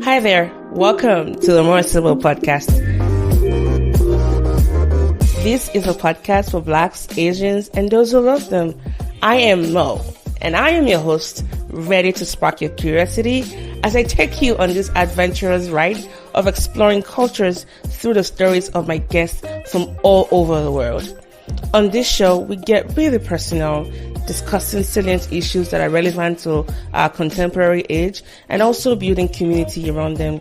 Hi there, welcome to the More Sibyl podcast. This is a podcast for Blacks, Asians, and those who love them. I am Mo, and I am your host, ready to spark your curiosity as I take you on this adventurous ride of exploring cultures through the stories of my guests from all over the world. On this show, we get really personal, discussing salient issues that are relevant to our contemporary age and also building community around them.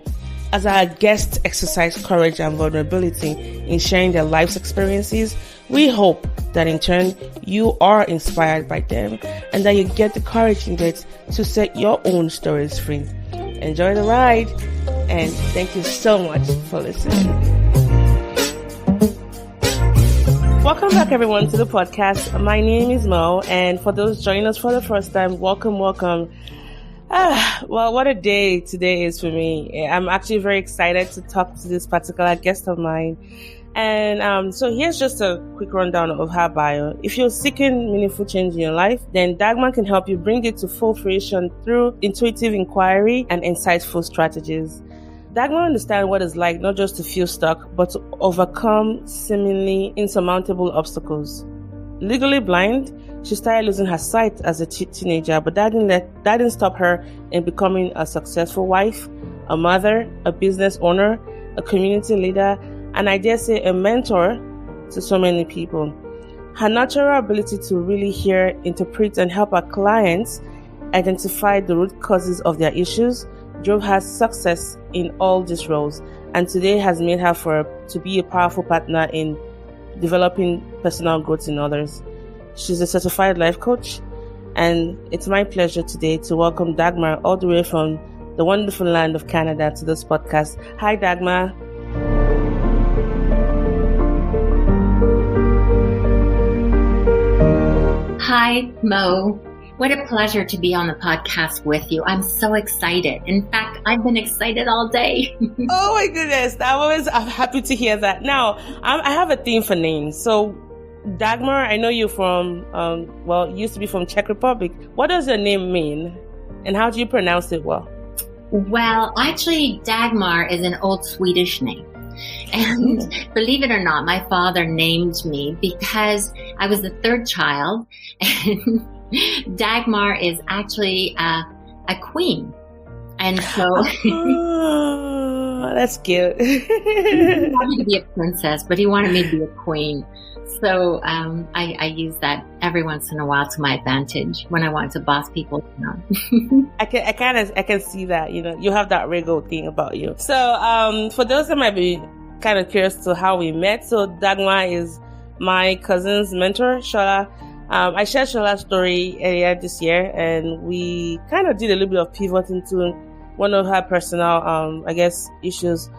As our guests exercise courage and vulnerability in sharing their life's experiences, we hope that in turn you are inspired by them and that you get the courage needed to set your own stories free. Enjoy the ride, and thank you so much for listening. Welcome back, everyone, to the podcast. My name is Mo, and for those joining us for the first time, welcome. Well, what a day today is for me. I'm actually very excited to talk to this particular guest of mine. And so here's just a quick rundown of her bio. If you're seeking meaningful change in your life, then Dagmar can help you bring it to full fruition through intuitive inquiry and insightful strategies. Dagmar understands what it's like not just to feel stuck, but to overcome seemingly insurmountable obstacles. Legally blind, she started losing her sight as a teenager, but that didn't stop her in becoming a successful wife, a mother, a business owner, a community leader, and I dare say a mentor to so many people. Her natural ability to really hear, interpret, and help her clients identify the root causes of their issues drove her success in all these roles, and today has made her to be a powerful partner in developing personal growth in others. She's a certified life coach, and it's my pleasure today to welcome Dagmar all the way from the wonderful land of Canada to this podcast. Hi, Dagmar. Hi, Mo. What a pleasure to be on the podcast with you. I'm so excited. In fact, I've been excited all day. Oh my goodness. I'm happy to hear that. Now, I have a theme for names. So, Dagmar, I know you're from, used to be from Czech Republic. What does your name mean? And how do you pronounce it well? Well, actually, Dagmar is an old Swedish name. And believe it or not, my father named me because I was the third child, and Dagmar is actually a queen. And so oh, that's cute. He wanted me to be a princess, but he wanted me to be a queen. So I use that every once in a while to my advantage when I want to boss people around. I can see that, you have that regal thing about you. So for those that might be kind of curious to how we met, so Dagmar is my cousin's mentor, Shola. I shared Shola's story earlier this year, and we kind of did a little bit of pivot into one of her personal, issues.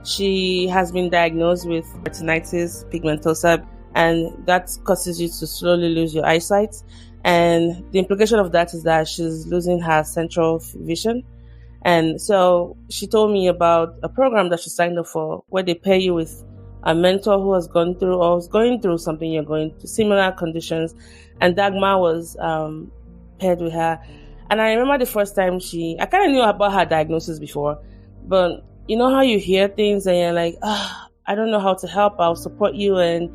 She has been diagnosed with retinitis pigmentosa, and that causes you to slowly lose your eyesight. And the implication of that is that she's losing her central vision. And so she told me about a program that she signed up for where they pair you with a mentor who has gone through or is going through something you're going through, similar conditions. And Dagmar was paired with her. And I remember the first time I kind of knew about her diagnosis before, but you know how you hear things and you're like, I don't know how to help. I'll support you and,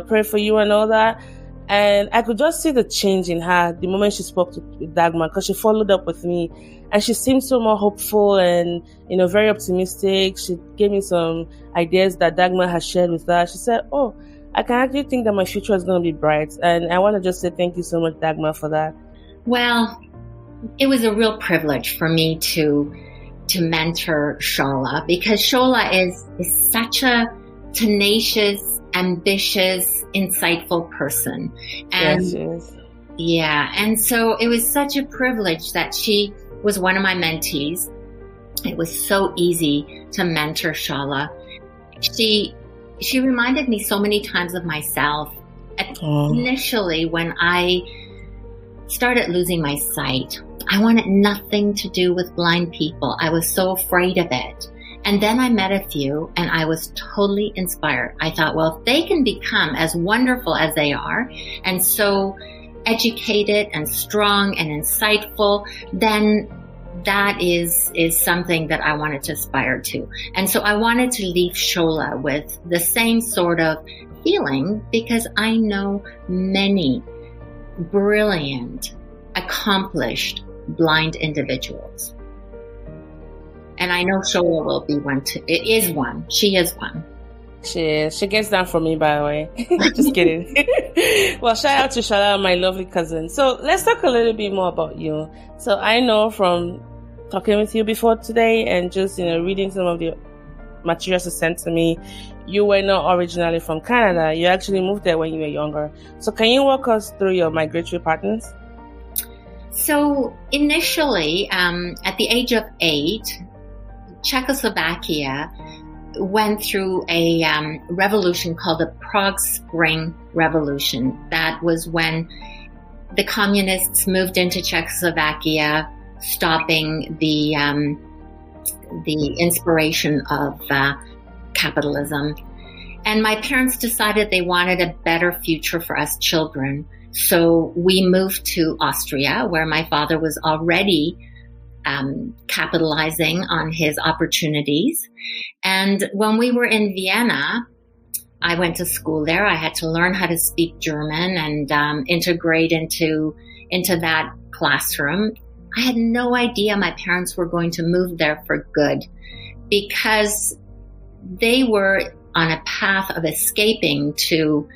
pray for you and all that. And I could just see the change in her the moment she spoke to Dagmar, because she followed up with me and she seemed so more hopeful and, very optimistic. She gave me some ideas that Dagmar has shared with her. She said, I can actually think that my future is going to be bright. And I want to just say thank you so much, Dagmar, for that. Well, it was a real privilege for me to mentor Shola, because Shola is such a tenacious, ambitious, insightful person. And yes. Yeah. And so it was such a privilege that she was one of my mentees. It was so easy to mentor Shola. She reminded me so many times of myself. Initially, when I started losing my sight, I wanted nothing to do with blind people. I was so afraid of it. And then I met a few and I was totally inspired. I thought, well, if they can become as wonderful as they are and so educated and strong and insightful, then that is something that I wanted to aspire to. And so I wanted to leave Shola with the same sort of feeling, because I know many brilliant, accomplished blind individuals. And I know Shola will be one too. It is one. She is one. She is. She gets down for me, by the way. Just kidding. Well, shout out to Shola, my lovely cousin. So let's talk a little bit more about you. So I know from talking with you before today and just, reading some of the materials you sent to me, you were not originally from Canada. You actually moved there when you were younger. So can you walk us through your migratory patterns? So initially, at the age of 8, Czechoslovakia went through a revolution called the Prague Spring Revolution. That was when the communists moved into Czechoslovakia, stopping the inspiration of capitalism. And my parents decided they wanted a better future for us children. So we moved to Austria, where my father was already capitalizing on his opportunities. And when we were in Vienna, I went to school there. I had to learn how to speak German and integrate into that classroom. I had no idea my parents were going to move there for good, because they were on a path of escaping to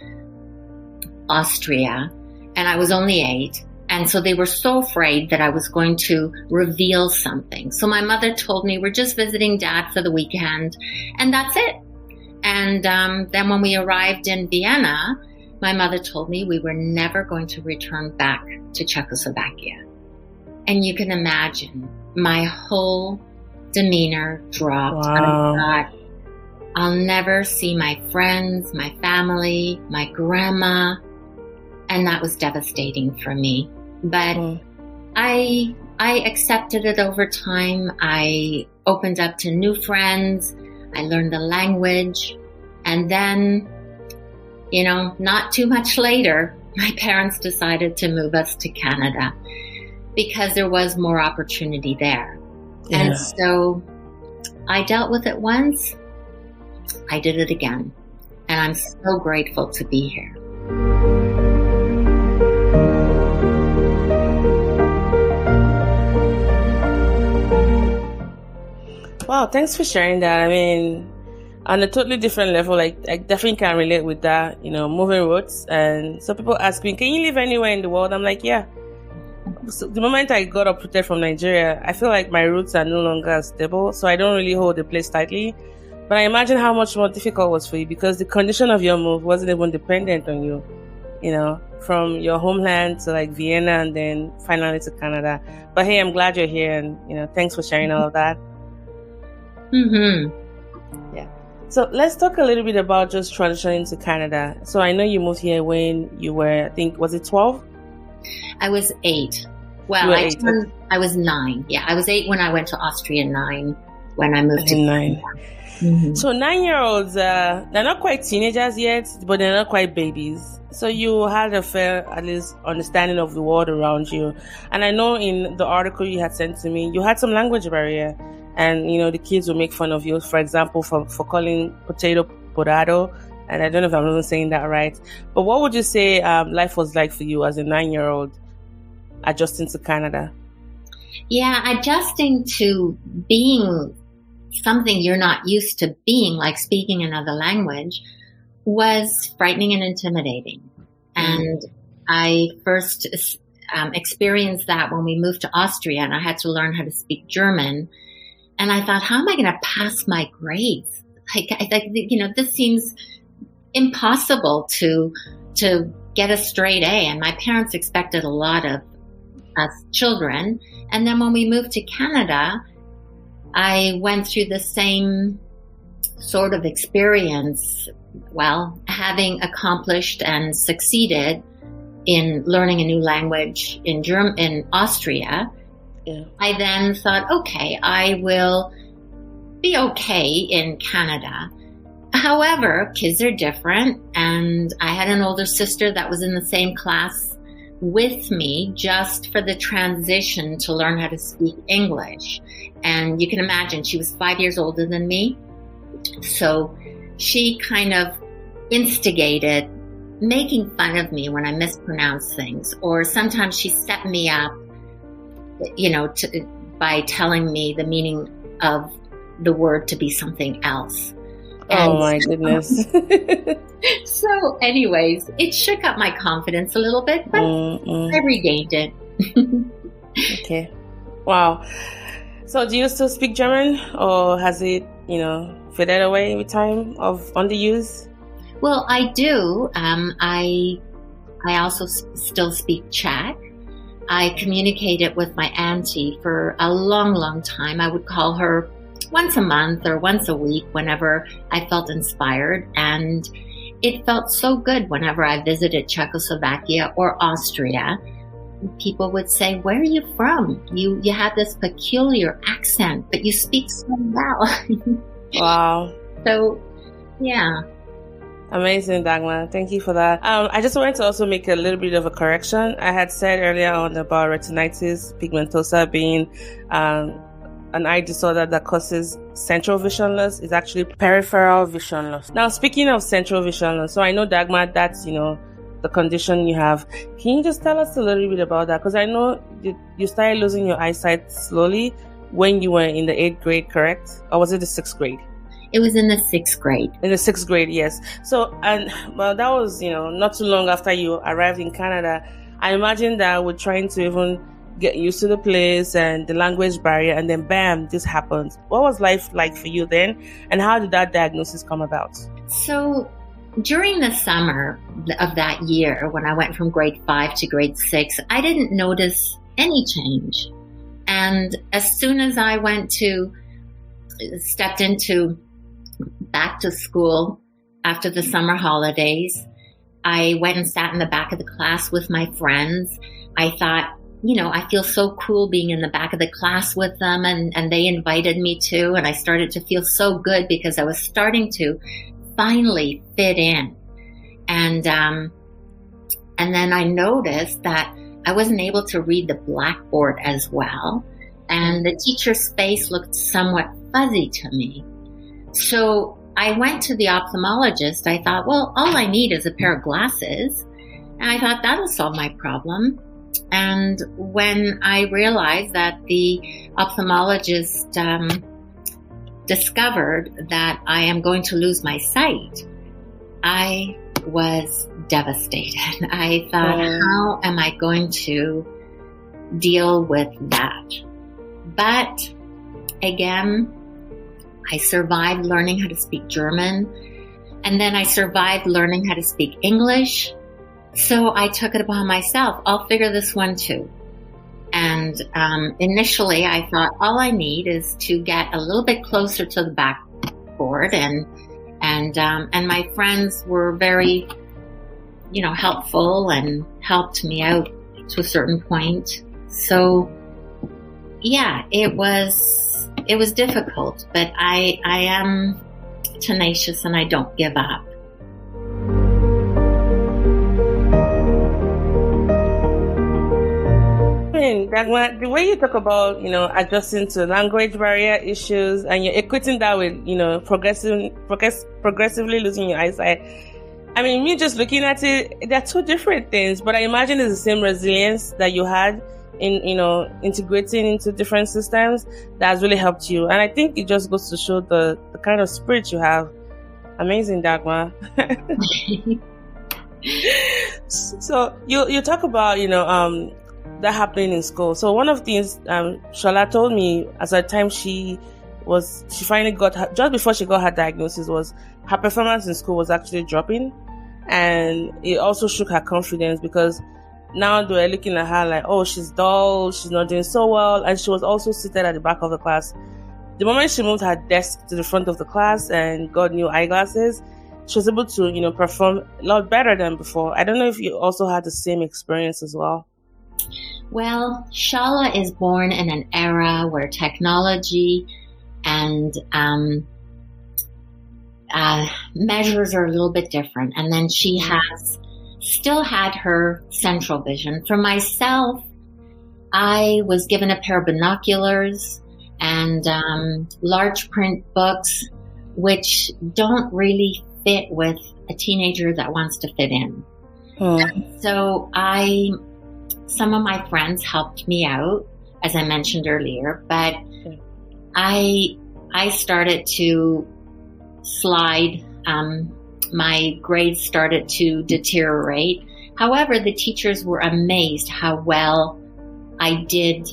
Austria, and I was only 8. And so they were so afraid that I was going to reveal something. So my mother told me, we're just visiting Dad for the weekend, and that's it. And then when we arrived in Vienna, my mother told me we were never going to return back to Czechoslovakia. And you can imagine, my whole demeanor dropped. Wow. I thought, I'll never see my friends, my family, my grandma. And that was devastating for me. But I accepted it over time. I opened up to new friends. I learned the language. And then, not too much later, my parents decided to move us to Canada because there was more opportunity there. Yeah. And so I dealt with it once. I did it again. And I'm so grateful to be here. Wow, thanks for sharing that. I mean, on a totally different level, I definitely can relate with that, moving roots. And so people ask me, can you live anywhere in the world? I'm like, yeah. So the moment I got uprooted from Nigeria, I feel like my roots are no longer stable, so I don't really hold the place tightly. But I imagine how much more difficult it was for you, because the condition of your move wasn't even dependent on you, from your homeland to like Vienna and then finally to Canada. But hey, I'm glad you're here, and thanks for sharing all of that. Mm-hmm. Yeah. So let's talk a little bit about just transitioning to Canada. So I know you moved here when you were, I think, was it 12? I was 8. Well, I was 9. Yeah, I was 8 when I went to Austria, 9 when I moved to 9. Mm-hmm. So 9-year-olds, they're not quite teenagers yet, but they're not quite babies. So you had a fair, at least, understanding of the world around you. And I know in the article you had sent to me, you had some language barrier. And, the kids will make fun of you, for example, for calling potato potato. And I don't know if I'm even saying that right. But what would you say life was like for you as a 9-year-old adjusting to Canada? Yeah, adjusting to being something you're not used to being, like speaking another language, was frightening and intimidating. And I first experienced that when we moved to Austria, and I had to learn how to speak German. And I thought, how am I going to pass my grades? This seems impossible to get a straight A. And my parents expected a lot of us children. And then when we moved to Canada, I went through the same sort of experience. Well, having accomplished and succeeded in learning a new language in Austria, yeah. I then thought, okay, I will be okay in Canada. However, kids are different, and I had an older sister that was in the same class with me just for the transition to learn how to speak English. And you can imagine she was 5 years older than me. So she kind of instigated making fun of me when I mispronounced things, or sometimes she set me up, by telling me the meaning of the word to be something else. Oh my goodness. So anyways, it shook up my confidence a little bit, but I regained it. Okay. Wow. So do you still speak German, or has it, faded away with time of underuse? Well, I do. I also still speak Czech. I communicated with my auntie for a long, long time. I would call her once a month or once a week whenever I felt inspired. And it felt so good whenever I visited Czechoslovakia or Austria. People would say, "Where are you from? You have this peculiar accent, but you speak so well." Wow. So, yeah. Amazing, Dagmar. Thank you for that. I just wanted to also make a little bit of a correction. I had said earlier on about retinitis pigmentosa being an eye disorder that causes central vision loss. Is actually peripheral vision loss. Now, speaking of central vision loss, so I know, Dagmar, that's, the condition you have. Can you just tell us a little bit about that? Because I know you started losing your eyesight slowly when you were in the 8th grade, correct? Or was it the 6th grade? It was in the 6th grade. In the 6th grade, yes. So, that was, not too long after you arrived in Canada. I imagine that we're trying to even get used to the place and the language barrier, and then bam, this happened. What was life like for you then? And how did that diagnosis come about? So, during the summer of that year, when I went from grade 5 to grade 6, I didn't notice any change. And as soon as I stepped into back to school after the summer holidays, I went and sat in the back of the class with my friends. I thought, I feel so cool being in the back of the class with them, and they invited me to, and I started to feel so good because I was starting to finally fit in. And then I noticed that I wasn't able to read the blackboard as well, and the teacher's face looked somewhat fuzzy to me. So I went to the ophthalmologist. I thought, well, all I need is a pair of glasses. And I thought that'll solve my problem. And when I realized that the ophthalmologist discovered that I am going to lose my sight, I was devastated. I thought, how am I going to deal with that? But again, I survived learning how to speak German, and then I survived learning how to speak English. So I took it upon myself. I'll figure this one too. And initially I thought all I need is to get a little bit closer to the backboard, and my friends were very, helpful and helped me out to a certain point. So yeah, it was difficult, but I am tenacious and I don't give up. Dagmar, the way you talk about, adjusting to language barrier issues, and you're equating that with, progressively losing your eyesight. I mean, me just looking at it, they're two different things, but I imagine it's the same resilience that you had in, integrating into different systems that has really helped you. And I think it just goes to show the kind of spirit you have. Amazing, Dagmar. So you talk about, that happening in school. So one of the things Shola told me at the time she finally got her, just before she got her diagnosis, was her performance in school was actually dropping, and it also shook her confidence because now they were looking at her like, oh, she's dull, she's not doing so well, and she was also seated at the back of the class. The moment she moved her desk to the front of the class and got new eyeglasses, she was able to perform a lot better than before. I don't know if you also had the same experience as well. Well, Shala is born in an era where technology and measures are a little bit different. And then she has still had her central vision. For myself, I was given a pair of binoculars and large print books, which don't really fit with a teenager that wants to fit in. So some of my friends helped me out, as I mentioned earlier, but I started to slide. My grades started to deteriorate. However, the teachers were amazed how well I did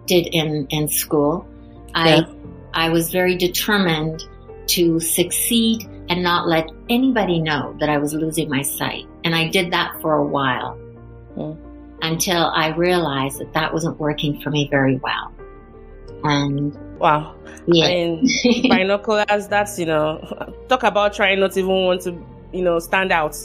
in school. I was very determined to succeed and not let anybody know that I was losing my sight. And I did that for a while until I realized that that wasn't working for me very well. And wow. Yeah. I mean, binoculars, that's, talk about trying not to even want to, stand out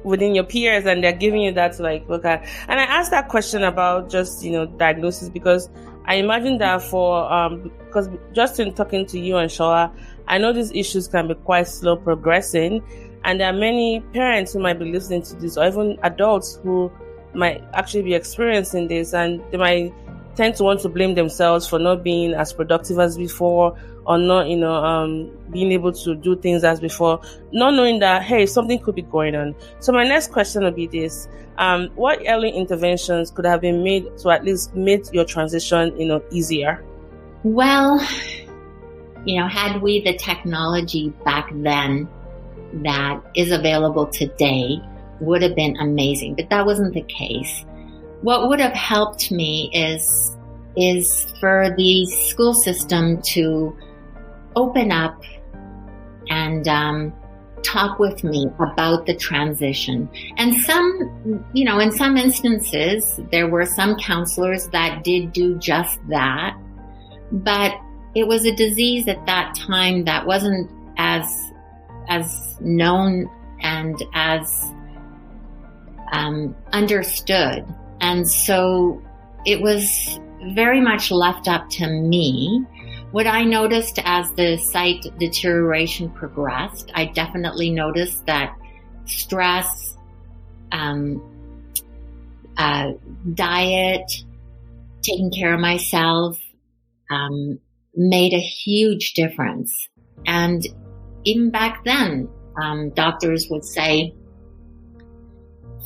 within your peers, and they're giving you that to look at. And I asked that question about just, diagnosis, because I imagine that because just in talking to you and Shola, I know these issues can be quite slow progressing, and there are many parents who might be listening to this, or even adults who might actually be experiencing this, and they might tend to want to blame themselves for not being as productive as before, or not, being able to do things as before, not knowing that, hey, something could be going on. So my next question will be this. What early interventions could have been made to at least make your transition, easier? Well, had we the technology back then that is available today, would have been amazing, but that wasn't the case. What would have helped me is for the school system to open up and talk with me about the transition. And in some instances, there were some counselors that did do just that, but it was a disease at that time that wasn't as known and as understood. And so it was very much left up to me. What I noticed as the sight deterioration progressed, I definitely noticed that stress, diet, taking care of myself, made a huge difference. And even back then, doctors would say,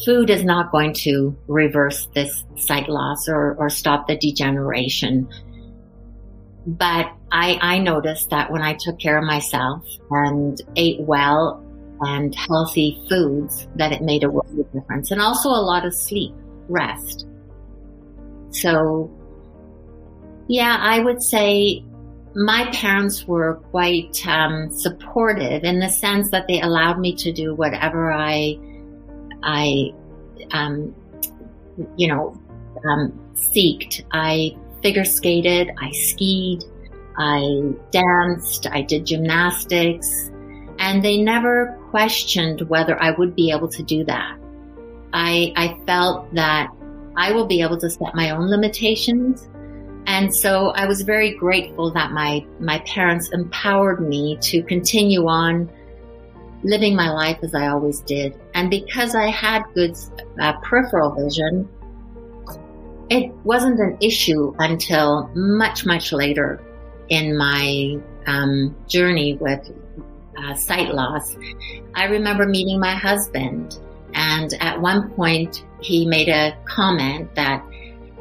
food is not going to reverse this sight loss or stop the degeneration. But I noticed that when I took care of myself and ate well and healthy foods, that it made a world of difference. And also a lot of sleep, rest. So, yeah, I would say my parents were quite supportive in the sense that they allowed me to do whatever I seeked. I figure skated, I skied, I danced, I did gymnastics, and they never questioned whether I would be able to do that. I felt that I will be able to set my own limitations. And so I was very grateful that my parents empowered me to continue on living my life as I always did. And because I had good peripheral vision, it wasn't an issue until much, much later in my journey with sight loss. I remember meeting my husband, and at one point he made a comment that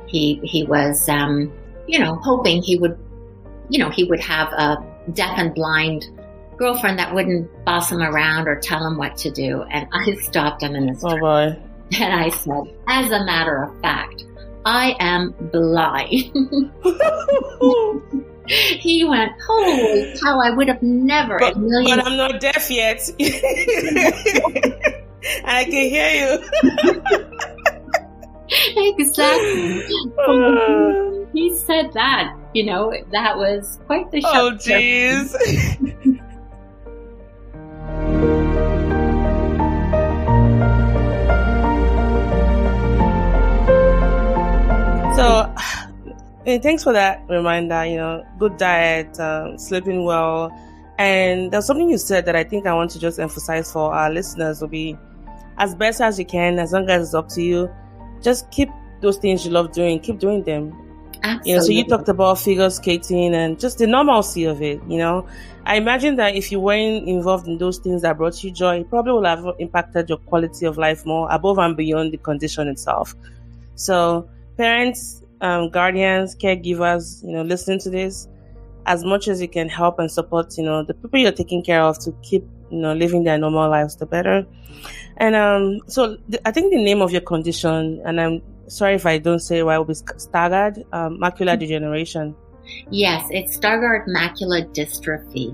he was, hoping he would have a deaf and blind girlfriend that wouldn't boss him around or tell him what to do. And I stopped him in his tracks. Boy. And I said, as a matter of fact, I am blind. He went, holy cow, I would have never. But I'm not deaf yet. I can hear you. Exactly. He said that, that was quite the shock. Oh, jeez. So, thanks for that reminder. Good diet, sleeping well, And there's something you said that I think I want to just emphasize for our listeners will be, as best as you can, as long as it's up to you, just keep those things you love doing, keep doing them. Absolutely. So you talked about figure skating and just the normalcy of it, I imagine that if you weren't involved in those things that brought you joy, it probably would have impacted your quality of life more above and beyond the condition itself. So parents, guardians, caregivers, listening to this, as much as you can help and support, the people you're taking care of to keep, living their normal lives, the better. And so I think the name of your condition, and I'm sorry if I don't say it right, will be Stargardt Macular Degeneration. Yes, it's Stargardt Macular Dystrophy.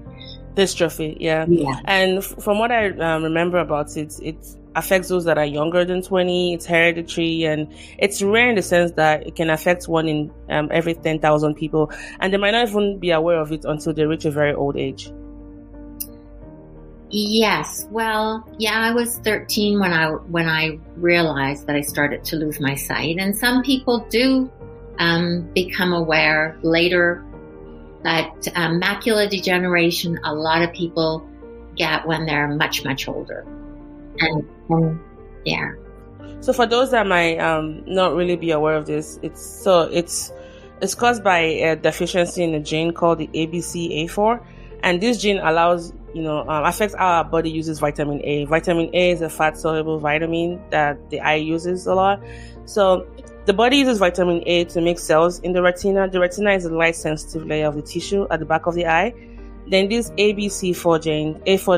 Dystrophy, yeah. And from what I remember about it, it affects those that are younger than 20. It's hereditary, and it's rare in the sense that it can affect one in every 10,000 people, and they might not even be aware of it until they reach a very old age. Yes. Well, yeah, I was 13 when I realized that I started to lose my sight, and some people do become aware later that macular degeneration, a lot of people get when they're much, much older. And yeah. So for those that might not really be aware of this, it's caused by a deficiency in a gene called the ABCA4, and this gene allows affects how our body uses vitamin A. Vitamin A is a fat-soluble vitamin that the eye uses a lot. So the body uses vitamin A to make cells in the retina. The retina is a light-sensitive layer of the tissue at the back of the eye. Then this A4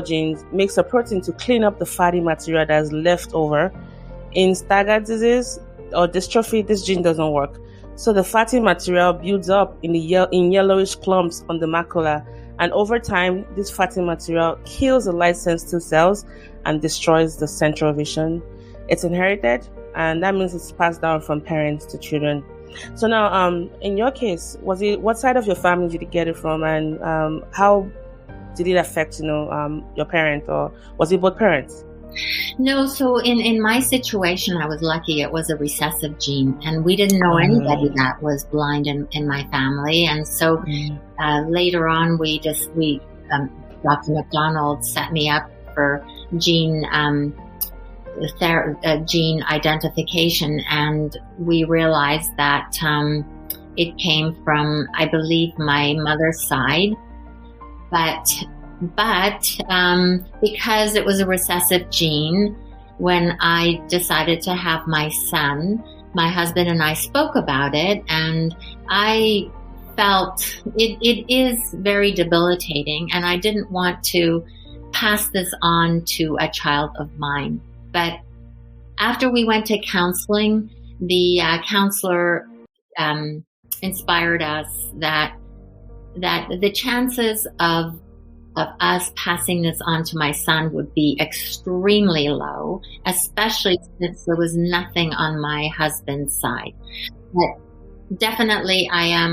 gene makes a protein to clean up the fatty material that is left over. In Stargardt disease or dystrophy, this gene doesn't work. So the fatty material builds up in yellowish clumps on the macula. And over time, this fatty material kills the light-sensitive cells and destroys the central vision. It's inherited, and that means it's passed down from parents to children. So now, in your case, what side of your family did you get it from, and how did it affect, your parent, or was it both parents? No, so in my situation, I was lucky. It was a recessive gene, and we didn't know anybody that was blind in my family. And so later on, Dr. McDonald set me up for gene identification, and we realized that it came from, I believe, my mother's side, but because it was a recessive gene, when I decided to have my son, my husband and I spoke about it, and I felt it is very debilitating, and I didn't want to pass this on to a child of mine. But after we went to counseling, the counselor inspired us that the chances of us passing this on to my son would be extremely low, especially since there was nothing on my husband's side. But definitely I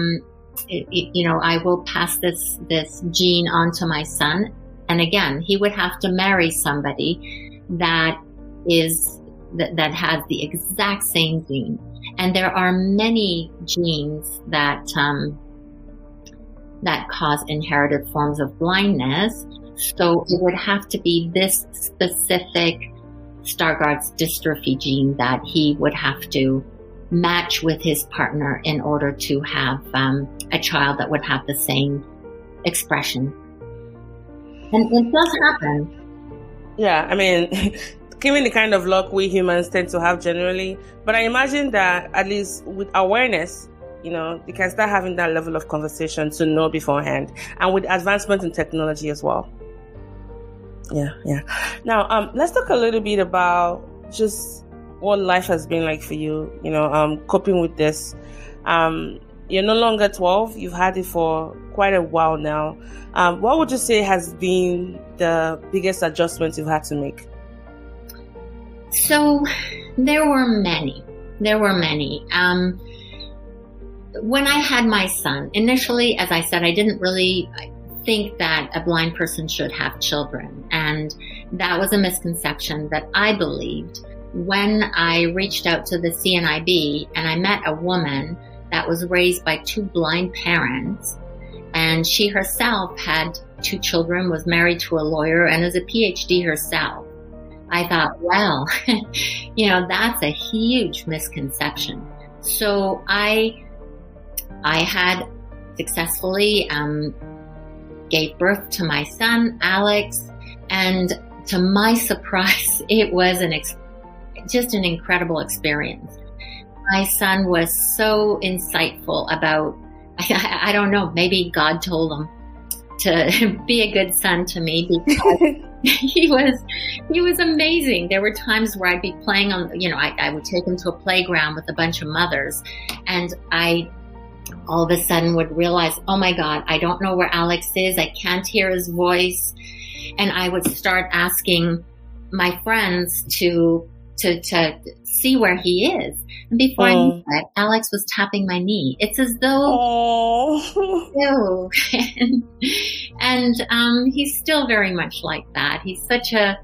will pass this gene on to my son. And again, he would have to marry somebody that has the exact same gene. And there are many genes that cause inherited forms of blindness. So it would have to be this specific Stargardt's dystrophy gene that he would have to match with his partner in order to have a child that would have the same expression. And it does happen. Yeah, I mean, given the kind of luck we humans tend to have generally, but I imagine that at least with awareness, you can start having that level of conversation to know beforehand, and with advancement in technology as well. Yeah. Now, let's talk a little bit about just what life has been like for you, coping with this. You're no longer 12. You've had it for quite a while now. What would you say has been the biggest adjustments you've had to make? So there were many. When I had my son, initially, as I said, I didn't really think that a blind person should have children. And that was a misconception that I believed when I reached out to the CNIB and I met a woman that was raised by two blind parents. And she herself had 2 children, was married to a lawyer, and is a PhD herself. I thought, well, that's a huge misconception. So I had successfully gave birth to my son, Alex, and to my surprise, it was just an incredible experience. My son was so insightful about, I don't know, maybe God told him to be a good son to me, because he was amazing. There were times where I'd be playing on, I would take him to a playground with a bunch of mothers, and I all of a sudden would realize, oh my God, I don't know where Alex is. I can't hear his voice. And I would start asking my friends to see where he is. And before I knew it, Alex was tapping my knee. It's as though, and he's still very much like that. He's such a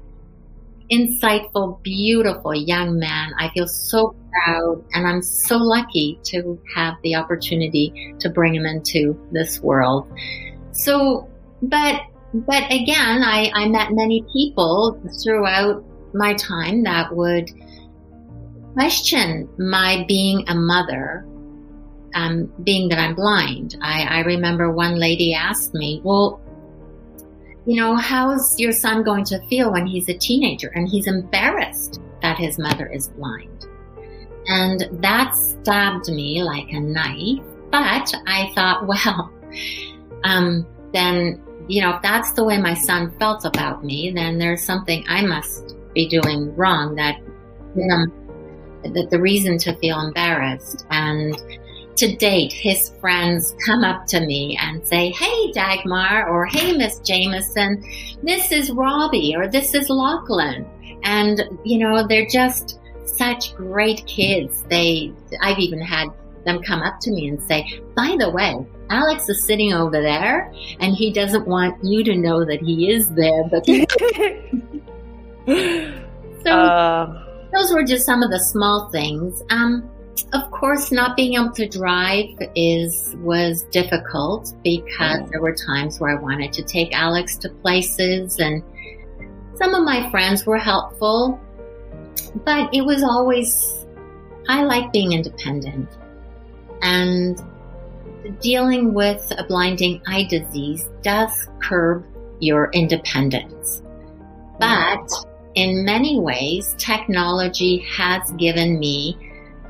insightful, beautiful young man. I feel so proud, and I'm so lucky to have the opportunity to bring him into this world. So, but again, I met many people throughout my time that would question my being a mother, being that I'm blind. I remember one lady asked me, well, how's your son going to feel when he's a teenager and he's embarrassed that his mother is blind? And that stabbed me like a knife. But I thought, well, then, if that's the way my son felt about me, then there's something I must be doing wrong, that the reason to feel embarrassed. And to date, his friends come up to me and say, hey, Dagmar, or hey, Miss Jamieson, this is Robbie, or this is Lachlan. And, they're just such great kids. I've even had them come up to me and say, by the way, Alex is sitting over there and he doesn't want you to know that he is there. But so those were just some of the small things. Of course, not being able to drive was difficult, because there were times where I wanted to take Alex to places, and some of my friends were helpful, but it was always, I like being independent. And dealing with a blinding eye disease does curb your independence. But in many ways, technology has given me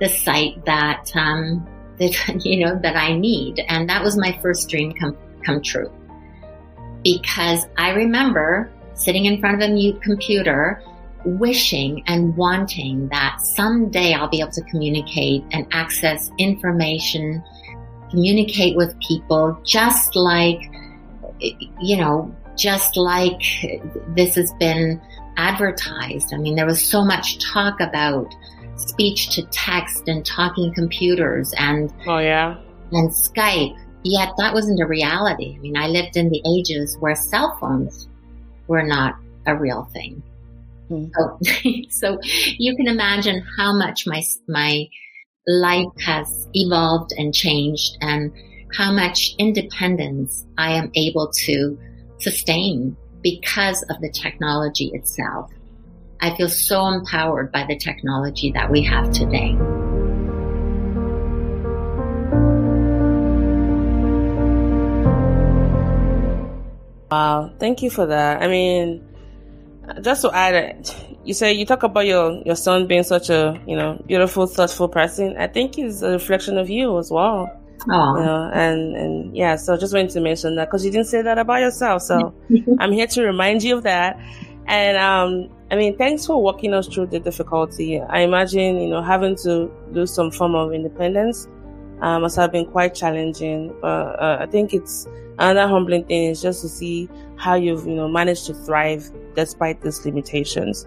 the sight that I need. And that was my first dream come true. Because I remember sitting in front of a mute computer, wishing and wanting that someday I'll be able to communicate and access information, communicate with people, just like this has been advertised. I mean, there was so much talk about speech to text and talking computers and and Skype, yet that wasn't a reality. I mean, I lived in the ages where cell phones were not a real thing. So you can imagine how much my life has evolved and changed, and how much independence I am able to sustain because of the technology itself. I feel so empowered by the technology that we have today. Wow, thank you for that. I mean, just to add, you talk about your son being such a beautiful, thoughtful person. I think he's a reflection of you as well. And so just wanted to mention that, because you didn't say that about yourself. So I'm here to remind you of that. And I mean, thanks for walking us through the difficulty. I imagine having to lose some form of independence must have been quite challenging. But I think it's another humbling thing is just to see how you've managed to thrive despite these limitations.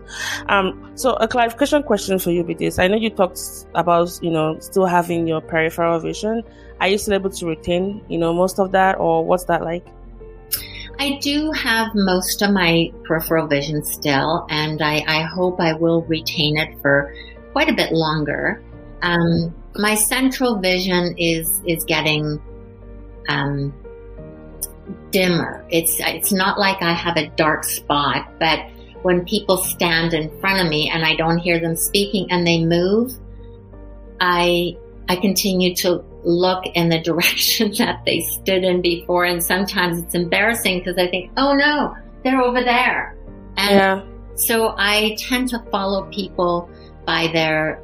So a clarification question for you with this. I know you talked about still having your peripheral vision. Are you still able to retain most of that, or what's that like? I do have most of my peripheral vision still, and I hope I will retain it for quite a bit longer. My central vision is getting dimmer. It's not like I have a dark spot, but when people stand in front of me and I don't hear them speaking and they move, I continue to look in the direction that they stood in before. And sometimes it's embarrassing because I think, oh no, they're over there. And so I tend to follow people by their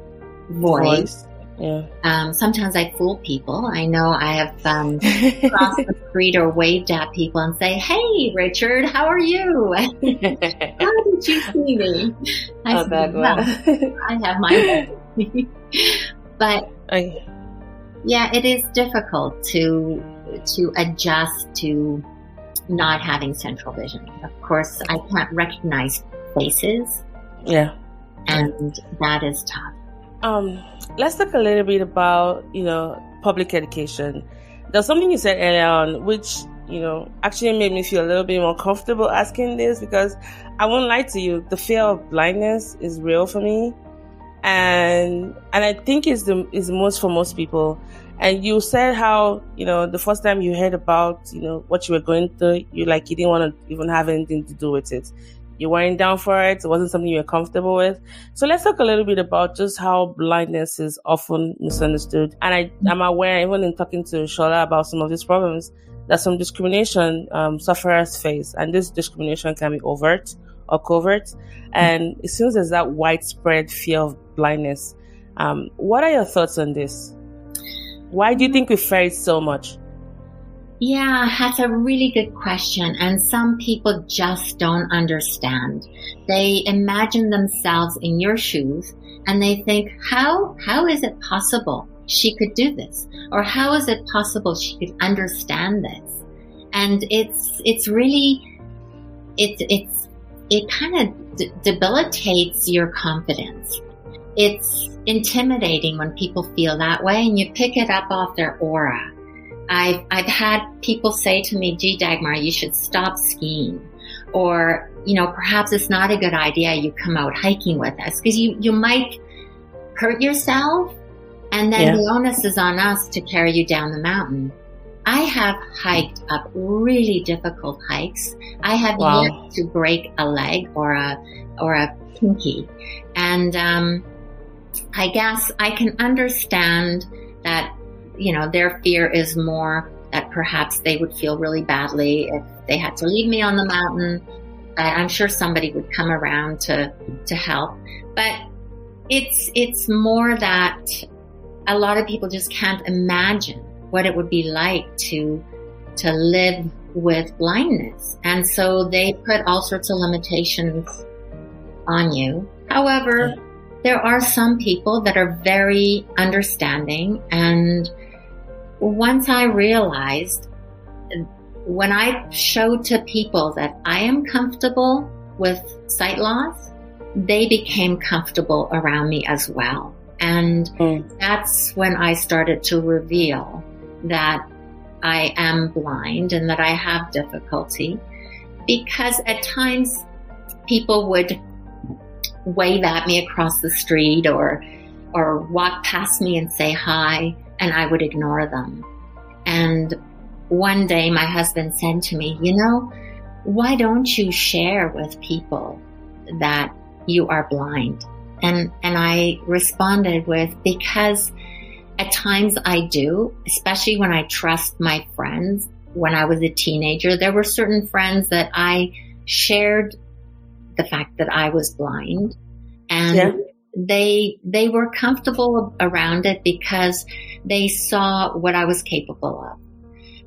voice. Yeah. Sometimes I fool people. I know I have crossed the street or waved at people and say, "Hey, Richard, how are you? How did you see me?" I said, well, I have my But yeah, it is difficult to adjust to not having central vision. Of course, I can't recognize faces. Yeah. And that is tough. Let's talk a little bit about, public education. There's something you said earlier on, which, actually made me feel a little bit more comfortable asking this, because I won't lie to you, the fear of blindness is real for me. And I think is the most for most people. And you said how, the first time you heard about, what you were going through, you didn't want to even have anything to do with it. You weren't down for it. It wasn't something you were comfortable with. So let's talk a little bit about just how blindness is often misunderstood. And I'm aware, even in talking to Shola about some of these problems, that some discrimination sufferers face. And this discrimination can be overt or covert. And it seems there's that widespread fear of blindness. What are your thoughts on this? Why do you think we fear it so much? Yeah, that's a really good question. And some people just don't understand. They imagine themselves in your shoes and they think, how is it possible she could do this? Or how is it possible she could understand this? And it kind of debilitates your confidence. It's intimidating when people feel that way, and you pick it up off their aura. I've had people say to me, "Gee, Dagmar, you should stop skiing," or perhaps it's not a good idea you come out hiking with us because you might hurt yourself, and then the onus is on us to carry you down the mountain. I have hiked up really difficult hikes. I have yet to break a leg or a pinky, and I guess I can understand that. Their fear is more that perhaps they would feel really badly if they had to leave me on the mountain. I'm sure somebody would come around to help. But it's more that a lot of people just can't imagine what it would be like to live with blindness. And so they put all sorts of limitations on you. However, there are some people that are very understanding, and once I realized, when I showed to people that I am comfortable with sight loss, they became comfortable around me as well. And that's when I started to reveal that I am blind and that I have difficulty, because at times people would wave at me across the street or walk past me and say hi, and I would ignore them. And one day my husband said to me, why don't you share with people that you are blind? And I responded with, because at times I do, especially when I trust my friends. When I was a teenager, there were certain friends that I shared the fact that I was blind, and they were comfortable around it because they saw what I was capable of.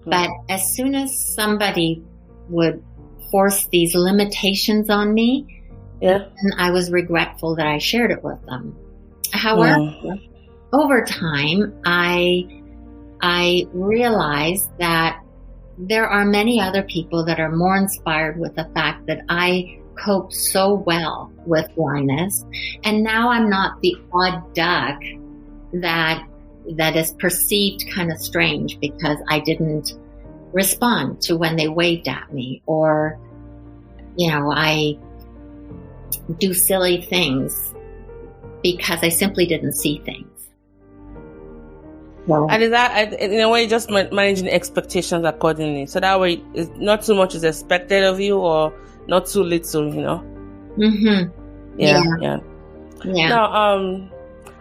But as soon as somebody would force these limitations on me, then I was regretful that I shared it with them. However, over time, I realized that there are many other people that are more inspired with the fact that I coped so well with blindness, and now I'm not the odd duck that is perceived kind of strange because I didn't respond to when they waved at me, or I do silly things because I simply didn't see things. So, And is that, in a way, just managing expectations accordingly? So that way, it's not too much is expected of you or not too little, mm-hmm. Yeah. Yeah. Now,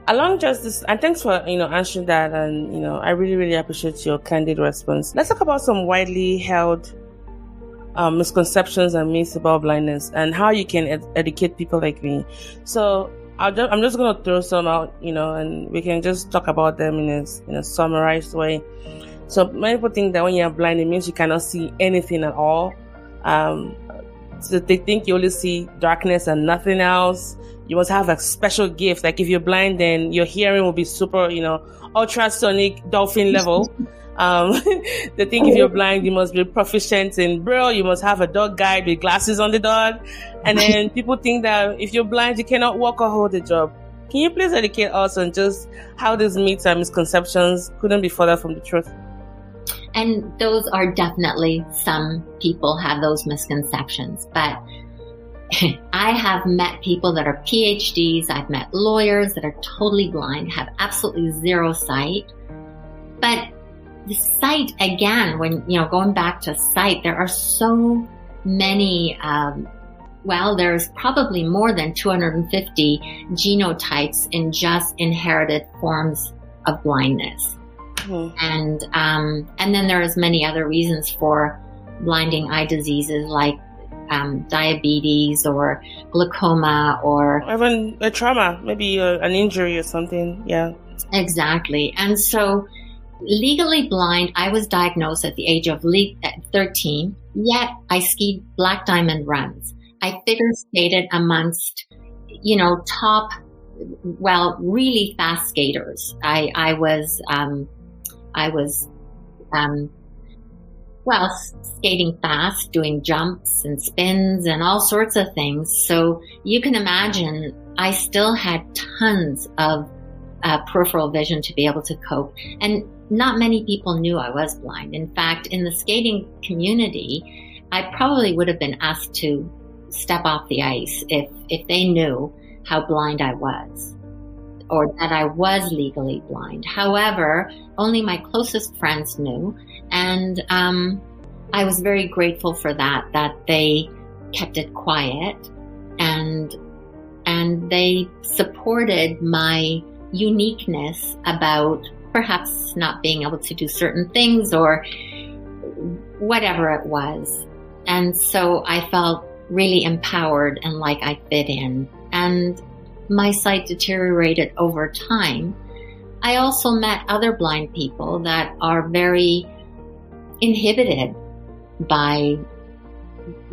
along just this, and thanks for, answering that. And, I really, really appreciate your candid response. Let's talk about some widely held misconceptions and myths about blindness and how you can educate people like me. So I'm just going to throw some out, and we can just talk about them in a summarized way. So many people think that when you're blind, it means you cannot see anything at all. So they think you only see darkness and nothing else. You must have a special gift. Like if you're blind, then your hearing will be super, ultrasonic dolphin level. They think if you're blind, you must be proficient in Braille. You must have a dog guide with glasses on the dog. And then people think that if you're blind, you cannot walk or hold a job. Can you please educate us on just how these myths and misconceptions couldn't be further from the truth? And those are definitely, some people have those misconceptions, but I have met people that are PhDs. I've met lawyers that are totally blind, have absolutely zero sight. But the sight, again, when, going back to sight, there are so many, there's probably more than 250 genotypes in just inherited forms of blindness. Mm-hmm. And then there's many other reasons for blinding eye diseases like diabetes or glaucoma or even a trauma, maybe an injury or something. Yeah, exactly. And so legally blind, I was diagnosed at the age of 13, yet I skied black diamond runs. I figure skated amongst, top, really fast skaters. I was skating fast, doing jumps and spins and all sorts of things. So you can imagine I still had tons of peripheral vision to be able to cope. And not many people knew I was blind. In fact, in the skating community, I probably would have been asked to step off the ice if they knew how blind I was, or that I was legally blind. However, only my closest friends knew. And I was very grateful for that they kept it quiet and they supported my uniqueness about perhaps not being able to do certain things or whatever it was. And so I felt really empowered and like I fit in. And my sight deteriorated over time. I also met other blind people that are very inhibited by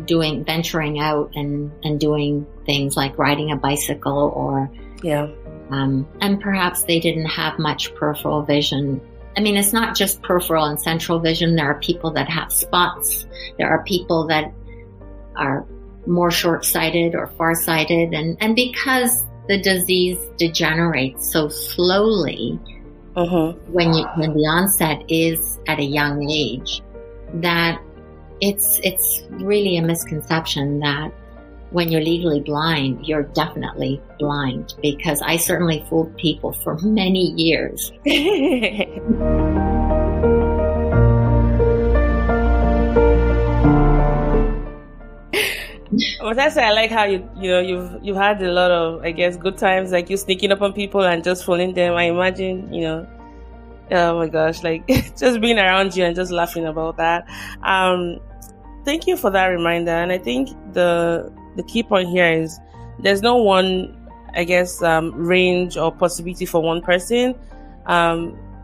venturing out and doing things like riding a bicycle or and perhaps they didn't have much peripheral vision. I mean, it's not just peripheral and central vision. There are people that have spots. There are people that are more short-sighted or far-sighted. And because the disease degenerates so slowly, when the onset is at a young age, that it's really a misconception that when you're legally blind, you're definitely blind, because I certainly fooled people for many years. Well, that's why I like how you've had a lot of, I guess, good times, like you sneaking up on people and just fooling them. I imagine, oh my gosh, like just being around you and just laughing about that. Thank you for that reminder. And I think the key point here is there's no one, I guess, range or possibility for one person.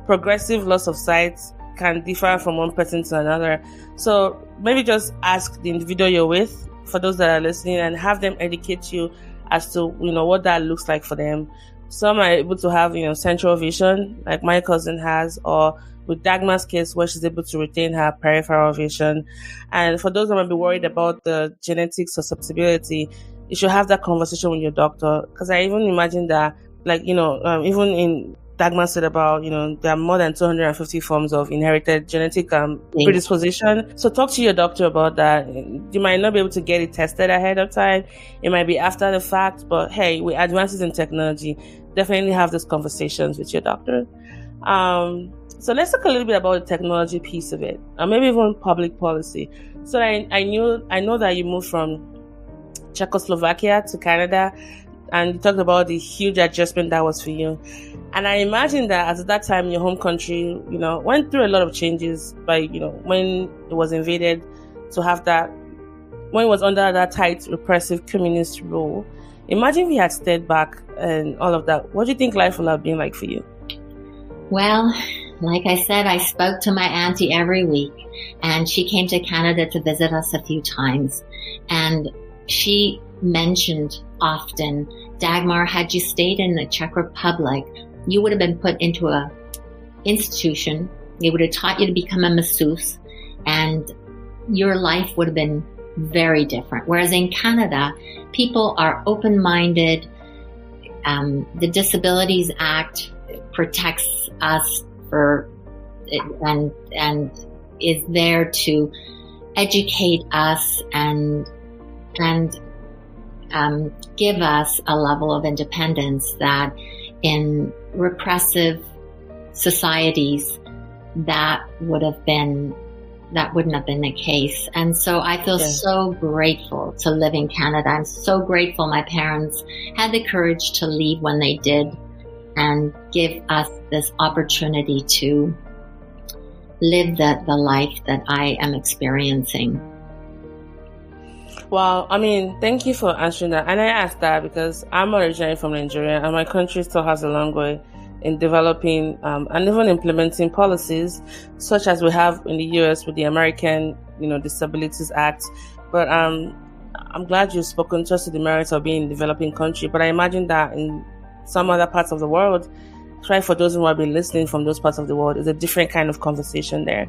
Progressive loss of sight can differ from one person to another. So maybe just ask the individual you're with, for those that are listening, and have them educate you as to, what that looks like for them. Some are able to have, central vision, like my cousin has, or with Dagmar's case, where she's able to retain her peripheral vision. And for those that might be worried about the genetics or susceptibility, you should have that conversation with your doctor. Because I even imagine that, like, even in Dagmar said about, there are more than 250 forms of inherited genetic predisposition. So talk to your doctor about that. You might not be able to get it tested ahead of time. It might be after the fact, but hey, with advances in technology, definitely have these conversations with your doctor. So let's talk a little bit about the technology piece of it, or maybe even public policy. So I know that you moved from Czechoslovakia to Canada, and you talked about the huge adjustment that was for you. And I imagine that at that time, your home country, went through a lot of changes by, when it was invaded, to have that, when it was under that tight, repressive communist rule. Imagine if you had stayed back and all of that. What do you think life would have been like for you? Well, like I said, I spoke to my auntie every week, and she came to Canada to visit us a few times. And she mentioned often, Dagmar, had you stayed in the Czech Republic, you would have been put into a institution. They would have taught you to become a masseuse, and your life would have been very different. Whereas in Canada, people are open-minded. The Disabilities Act protects us and is there to educate us and give us a level of independence that in repressive societies that wouldn't have been the case. And so I feel so grateful to live in Canada. I'm so grateful my parents had the courage to leave when they did and give us this opportunity to live the life that I am experiencing. Well, thank you for answering that. And I asked that because I'm originally from Nigeria, and my country still has a long way in developing and even implementing policies such as we have in the US with the American, Disabilities Act. But I'm glad you've spoken just to the merits of being a developing country. But I imagine that in some other parts of the world, try for those who have been listening from those parts of the world, is a different kind of conversation there.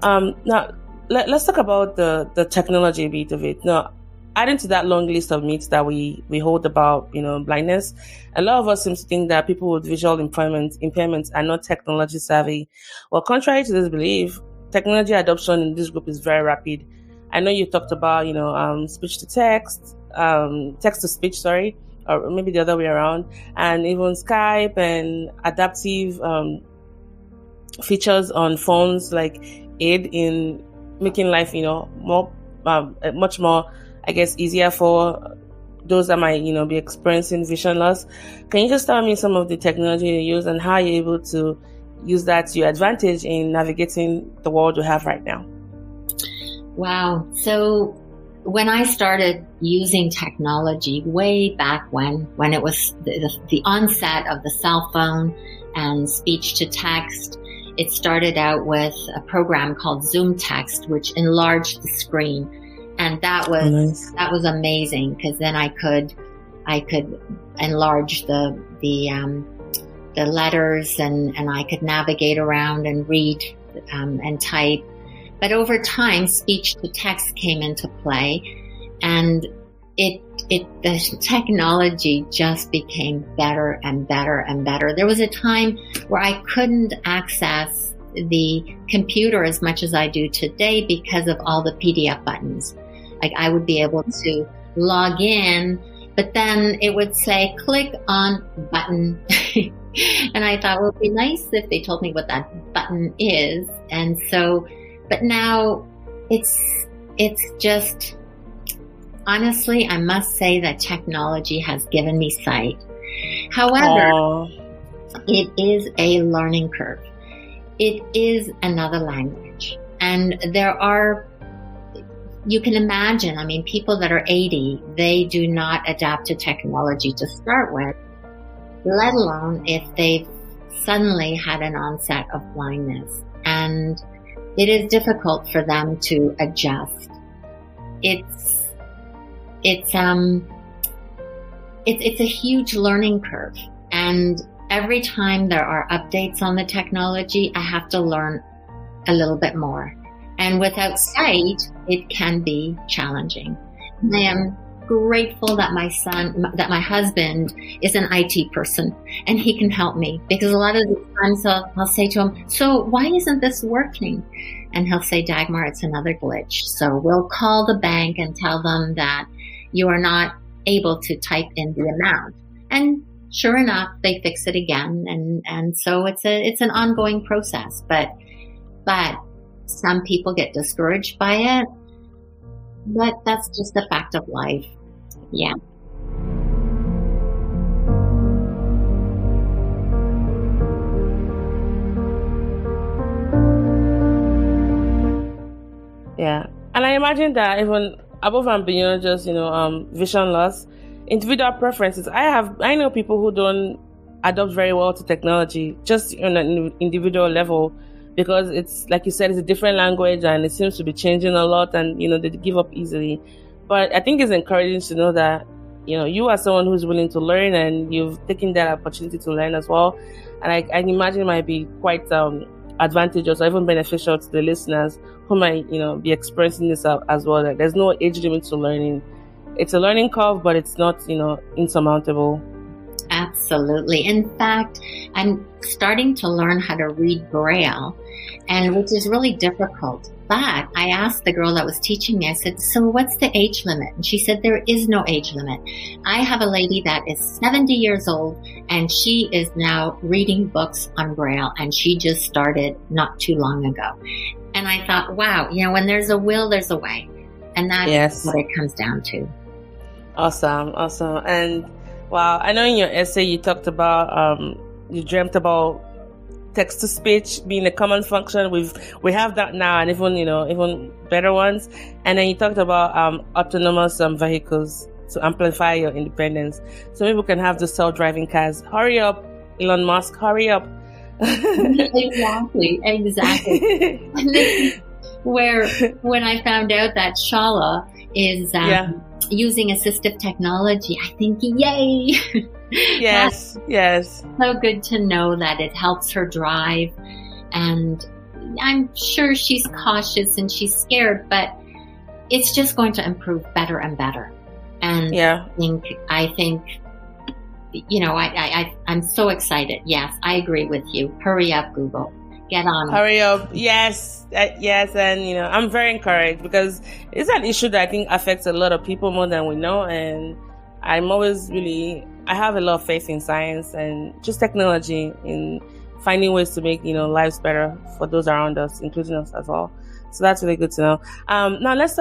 Now, let's talk about the technology bit of it. Now, adding to that long list of myths that we hold about, blindness, a lot of us seem to think that people with visual impairments are not technology savvy. Well, contrary to this belief, technology adoption in this group is very rapid. I know you talked about, speech to text, text to speech, sorry, or maybe the other way around, and even Skype and adaptive features on phones like aid in making life, more, much more, I guess, easier for those that might, be experiencing vision loss. Can you just tell me some of the technology you use and how you're able to use that to your advantage in navigating the world we have right now? Wow. So when I started using technology way back when it was the onset of the cell phone and speech to text, it started out with a program called Zoom Text, which enlarged the screen. And that was amazing, because then I could enlarge the letters and I could navigate around and read and type. But over time, speech to text came into play, and the technology just became better and better and better. There was a time where I couldn't access the computer as much as I do today because of all the PDF buttons. Like, I would be able to log in, but then it would say, click on button. And I thought, well, it'd be nice if they told me what that button is. And so, but now it's just, honestly, I must say that technology has given me sight. However, it is a learning curve. It is another language. And you can imagine, people that are 80, they do not adapt to technology to start with, let alone if they've suddenly had an onset of blindness. And it is difficult for them to adjust. It's a huge learning curve. And every time there are updates on the technology, I have to learn a little bit more. And without sight, it can be challenging. I am grateful that my husband is an IT person and he can help me, because a lot of the times I'll say to him, so why isn't this working? And he'll say, Dagmar, it's another glitch. So we'll call the bank and tell them that you are not able to type in the amount. And sure enough, they fix it again. And so it's an ongoing process, but some people get discouraged by it, but that's just a fact of life. Yeah. Yeah. And I imagine that even above and beyond just, vision loss, individual preferences. I know people who don't adopt very well to technology, just on an individual level, because it's, like you said, it's a different language and it seems to be changing a lot, and, they give up easily. But I think it's encouraging to know that, you are someone who's willing to learn and you've taken that opportunity to learn as well. And I imagine it might be quite advantageous or even beneficial to the listeners who might, be experiencing this as well, that there's no age limit to learning. It's a learning curve, but it's not, insurmountable. Absolutely. In fact, I'm starting to learn how to read Braille, and which is really difficult. But I asked the girl that was teaching me, I said, so what's the age limit? And she said, there is no age limit. I have a lady that is 70 years old, and she is now reading books on Braille, and she just started not too long ago. And I thought, wow, when there's a will, there's a way. And that's what it comes down to. Awesome. And wow, I know in your essay you talked about, you dreamt about text to speech being a common function. We have that now, and even better ones. And then you talked about autonomous vehicles to amplify your independence. So maybe we can have the self-driving cars. Hurry up, Elon Musk, hurry up. Exactly. Where when I found out that Shala is using assistive technology, I think, yay! Yes. So good to know that it helps her drive. And I'm sure she's cautious and she's scared, but it's just going to improve better and better. And I think, I'm so excited. Yes, I agree with you. Hurry up, Google. Get on. Hurry up. Yes. And, I'm very encouraged because it's an issue that I think affects a lot of people more than we know. And I'm always I have a lot of faith in science and just technology in finding ways to make, lives better for those around us, including us as well. So that's really good to know. Now let's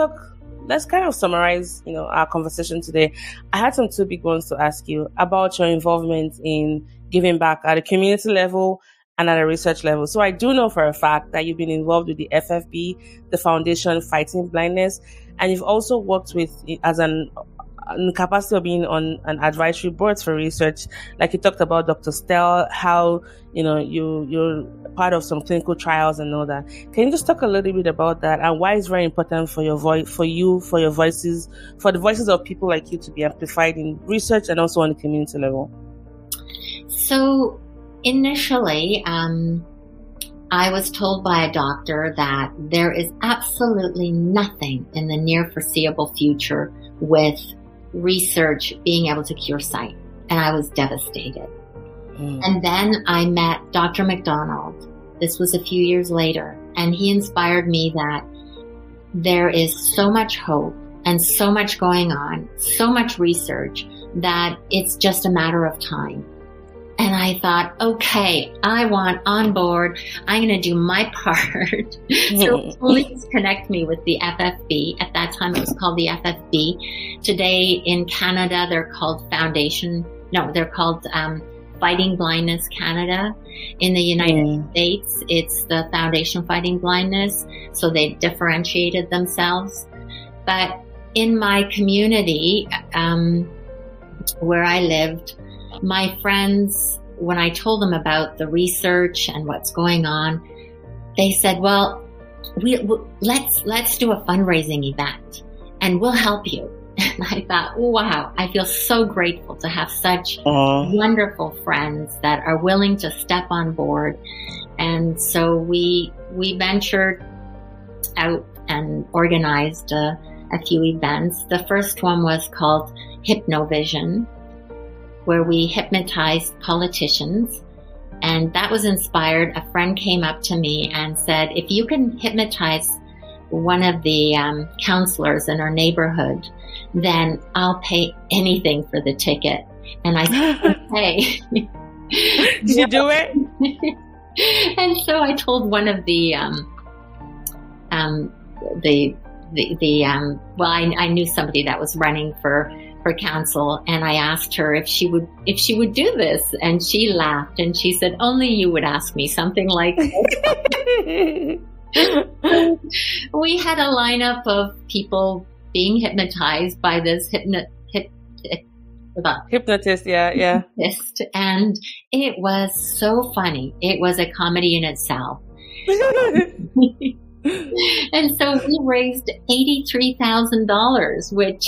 kind of summarize, our conversation today. I had two big ones to ask you about your involvement in giving back at a community level and at a research level. So I do know for a fact that you've been involved with the FFB, the Foundation Fighting Blindness, and you've also worked with, as in capacity of being on an advisory board for research. Like you talked about Dr. Stell, how, you're part of some clinical trials and all that. Can you just talk a little bit about that and why it's very important for your voice, for the voices of people like you to be amplified in research and also on the community level? So initially, I was told by a doctor that there is absolutely nothing in the near foreseeable future with research being able to cure sight. And I was devastated. And then I met Dr. McDonald. This was a few years later. And he inspired me that there is so much hope and so much going on, so much research, that it's just a matter of time. And I thought, okay, I want on board. I'm going to do my part. So please connect me with the FFB. At that time, it was called the FFB. Today in Canada, they're called Fighting Blindness Canada. In the United States, it's the Foundation Fighting Blindness. So they differentiated themselves. But in my community, where I lived, my friends, when I told them about the research and what's going on, they said, well, let's do a fundraising event and we'll help you. And I thought, wow, I feel so grateful to have such wonderful friends that are willing to step on board. And so we ventured out and organized a few events. The first one was called Hypnovision, where we hypnotized politicians. And that was inspired. A friend came up to me and said, if you can hypnotize one of the counselors in our neighborhood, then I'll pay anything for the ticket. And I said, okay. Did you do it? And so I told one of I knew somebody that was running for council, and I asked her if she would do this, and she laughed and she said, "Only you would ask me something like this." We had a lineup of people being hypnotized by this hypnotist, yeah. And it was so funny. It was a comedy in itself. And so we raised $83,000, which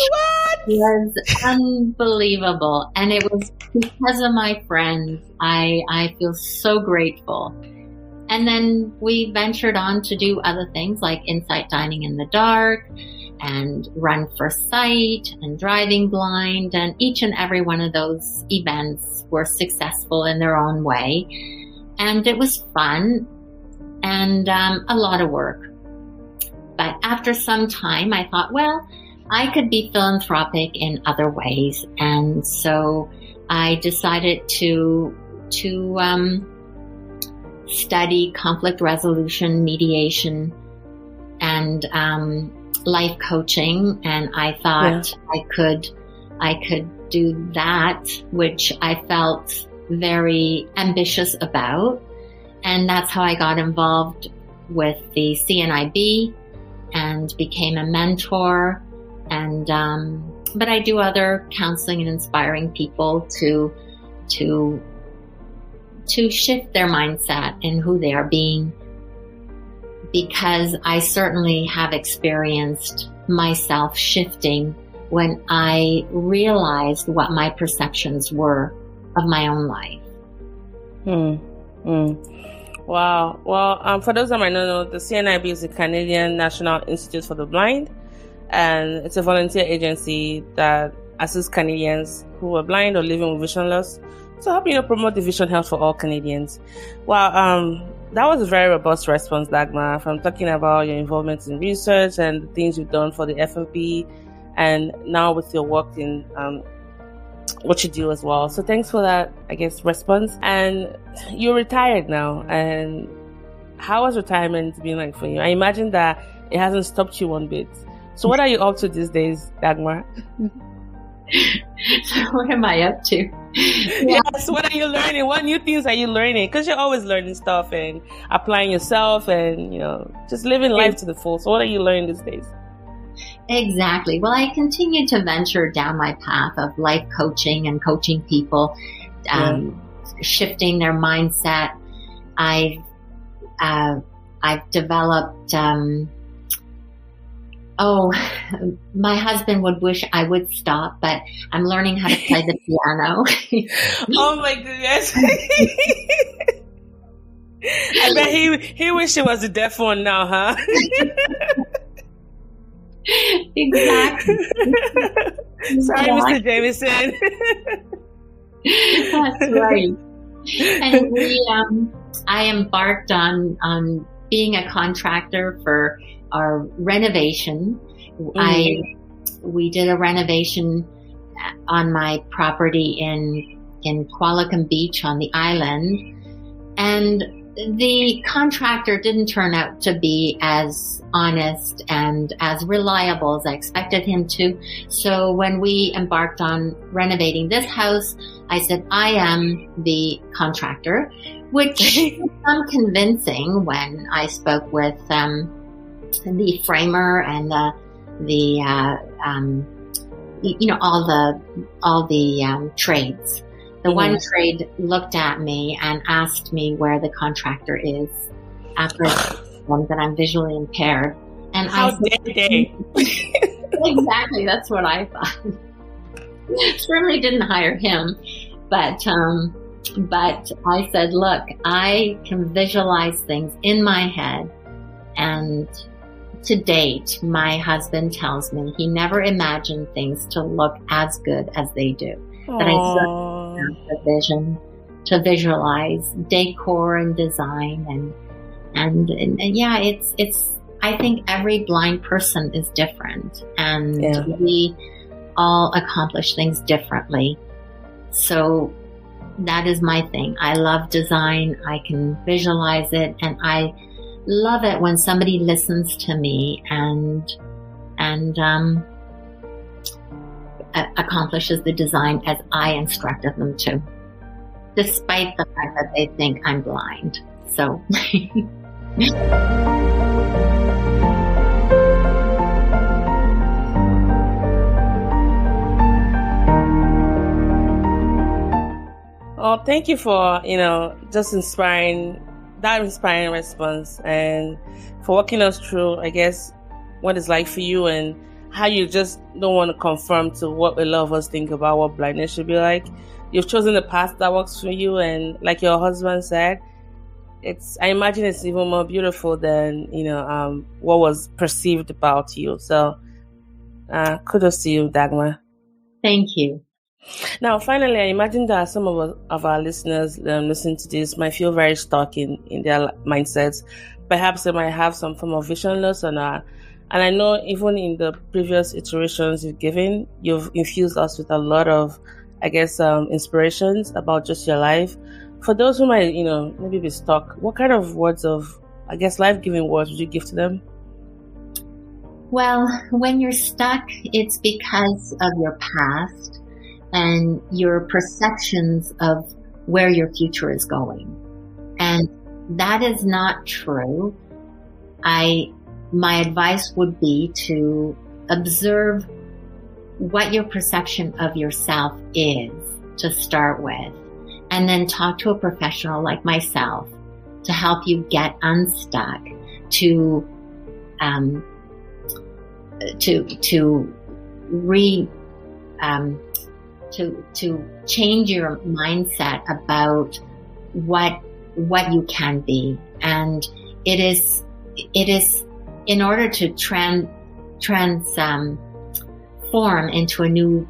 was unbelievable. And it was because of my friends. I feel so grateful. And then we ventured on to do other things like Insight Dining in the Dark and Run for Sight and Driving Blind. And each and every one of those events were successful in their own way. And it was fun and a lot of work. But after some time, I thought, well, I could be philanthropic in other ways. And so I decided to study conflict resolution, mediation, and life coaching. And I thought I could do that, which I felt very ambitious about. And that's how I got involved with the CNIB and became a mentor. And but I do other counseling and inspiring people to shift their mindset and who they are being, because I certainly have experienced myself shifting when I realized what my perceptions were of my own life. Wow. Well, for those that might not know, the CNIB is the Canadian National Institute for the Blind, and it's a volunteer agency that assists Canadians who are blind or living with vision loss to help, promote the vision health for all Canadians. Wow. That was a very robust response, Dagmar, from talking about your involvement in research and the things you've done for the FMP, and now with your work in what you do as well. So thanks for that, response. And you're retired now. And how has retirement been like for you? I imagine that it hasn't stopped you one bit. So what are you up to these days, Dagmar? So what am I up to? Yes, what are you learning? What new things are you learning? Because you're always learning stuff and applying yourself and, just living life to the full. So what are you learning these days? Exactly. Well, I continue to venture down my path of life coaching and coaching people, shifting their mindset. I've developed, my husband would wish I would stop, but I'm learning how to play the piano. Oh my goodness. I bet he wish he was a deaf one now, huh? Exactly. Sorry, Mr. Jamieson. That's right. And I embarked on being a contractor for our renovation. We did a renovation on my property in Qualicum Beach on the island, and the contractor didn't turn out to be as honest and as reliable as I expected him to. So when we embarked on renovating this house, I said, I am the contractor, which was unconvincing when I spoke with the framer and all the trades. The one trade looked at me and asked me where the contractor is after that I'm visually impaired. And how dare they? Exactly, that's what I thought. Certainly didn't hire him, but I said, look, I can visualize things in my head, and to date, my husband tells me he never imagined things to look as good as they do. That I certainly have the vision to visualize decor and design and yeah, it's I think every blind person is different, and we all accomplish things differently. So that is my thing. I love design. I can visualize it, and I love it when somebody listens to me and accomplishes the design as I instructed them to, despite the fact that they think I'm blind. So. Well, thank you for, just inspiring response, and for walking us through, I guess, what it's like for you and how you just don't want to conform to what a lot of us think about what blindness should be like. You've chosen the path that works for you, and like your husband said, I imagine it's even more beautiful than, what was perceived about you. So, kudos to you, Dagmar. Thank you. Now, finally, I imagine that some of our listeners listening to this might feel very stuck in their mindsets. Perhaps they might have some form of vision loss and I know even in the previous iterations you've given, you've infused us with a lot of, I guess, inspirations about just your life. For those who might, maybe be stuck, what kind of words of, I guess, life-giving words would you give to them? Well, when you're stuck, it's because of your past and your perceptions of where your future is going. And that is not true. My advice would be to observe what your perception of yourself is to start with, and then talk to a professional like myself to help you get unstuck, to change your mindset about what you can be. And it is in order to transform into a new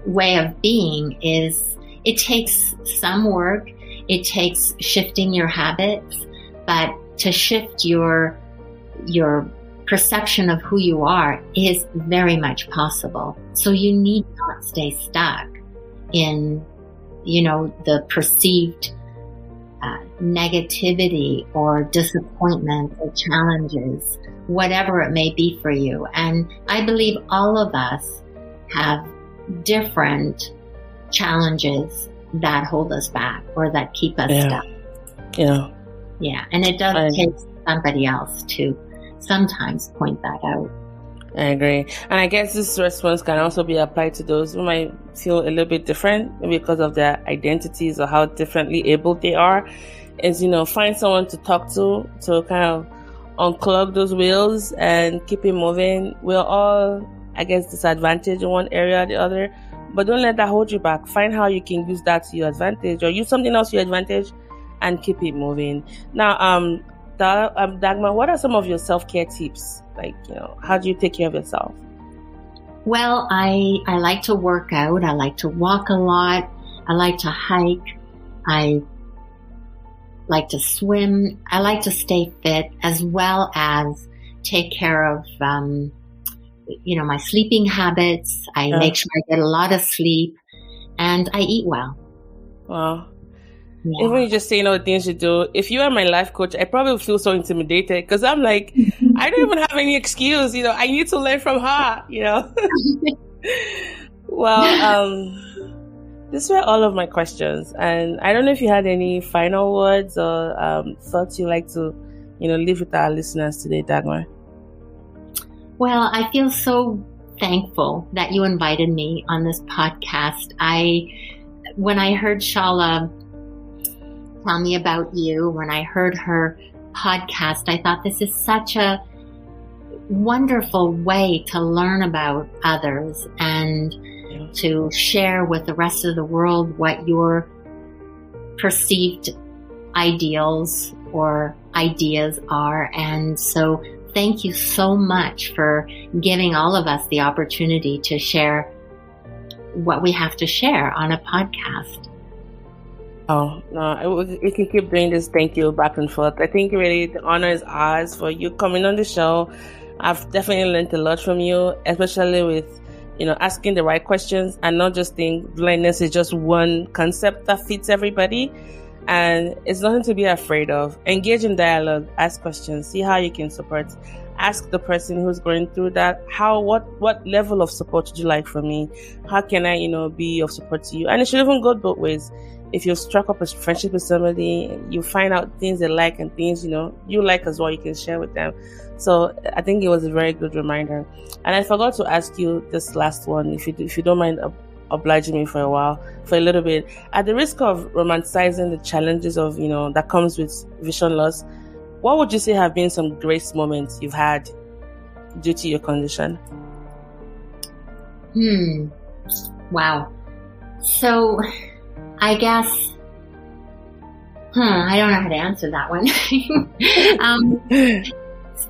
way of being, it takes some work. It takes shifting your habits, but to shift your perception of who you are is very much possible. So you need not stay stuck in, the perceived negativity or disappointment or challenges, whatever it may be for you. And I believe all of us have different challenges that hold us back or that keep us stuck. Yeah. And it does take somebody else to sometimes point that out. I agree. And I guess this response can also be applied to those who might feel a little bit different because of their identities or how differently able they are. Is, find someone to talk to kind of unclog those wheels and keep it moving. We're all, I guess, disadvantaged in one area or the other, but don't let that hold you back. Find how you can use that to your advantage, or use something else to your advantage and keep it moving. Now, Dagmar, what are some of your self-care tips? Like, how do you take care of yourself? Well, I like to work out. I like to walk a lot. I like to hike. I like to swim. I like to stay fit, as well as take care of, my sleeping habits. I make sure I get a lot of sleep, and I eat well. Wow. Yeah. Even you just saying all the things you do, if you are my life coach, I probably would feel so intimidated because I'm like, I don't even have any excuse. I need to learn from her. Well, these were all of my questions, and I don't know if you had any final words or thoughts you'd like to, leave with our listeners today, Dagmar. Well, I feel so thankful that you invited me on this podcast. When I heard Shala tell me about you, when I heard her podcast, I thought this is such a wonderful way to learn about others and to share with the rest of the world what your perceived ideals or ideas are. And so thank you so much for giving all of us the opportunity to share what we have to share on a podcast. Oh, no, we can keep doing this. Thank you back and forth. I think really the honor is ours for you coming on the show. I've definitely learned a lot from you, especially with, asking the right questions and not just think blindness is just one concept that fits everybody. And it's nothing to be afraid of. Engage in dialogue, ask questions, see how you can support. Ask the person who's going through that, what level of support would you like from me? How can I, be of support to you? And it should even go both ways. If you've struck up a friendship with somebody, you find out things they like and things, you like as well, you can share with them. So I think it was a very good reminder. And I forgot to ask you this last one, if you don't mind obliging me for a little bit. At the risk of romanticizing the challenges of, that comes with vision loss, what would you say have been some great moments you've had due to your condition? Wow. So I guess, I don't know how to answer that one.